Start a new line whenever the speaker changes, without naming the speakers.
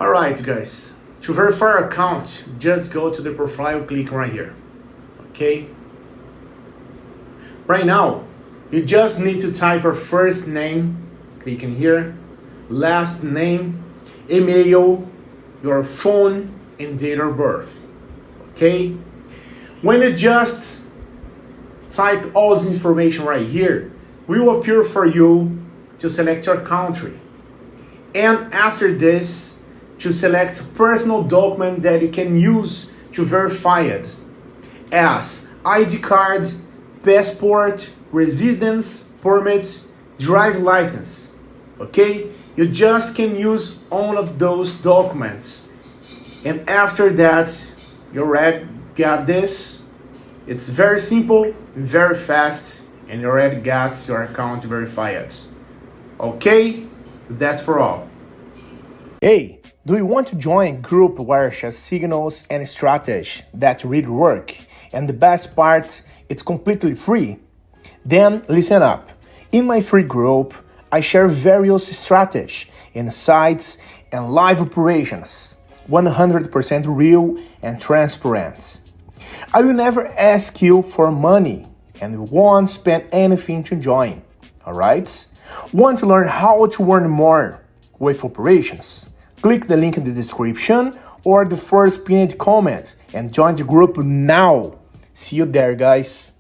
Alright guys, to verify our account, just go to the profile, click right here. Okay? Right now, you just need to type your first name, click in here, last name, email, your phone, and date of birth. Okay? When you just type all this information right here, will appear for you to select your country. And after this, to select personal document that you can use to verify it, as ID card, passport, residence permits, drive license. Okay? You just can use all of those documents. And after that, you already got this. It's very simple, very fast, and you already got your account verified. Okay? That's for all. Hey, do you want to join a group where share signals and strategy that really work? And the best part, it's completely free. Then listen up. In my free group, I share various strategies, insights, and live operations, 100% real and transparent. I will never ask you for money and won't spend anything to join. Alright? Want to learn how to earn more with operations? Click the link in the description or the first pinned comment and join the group now. See you there, guys.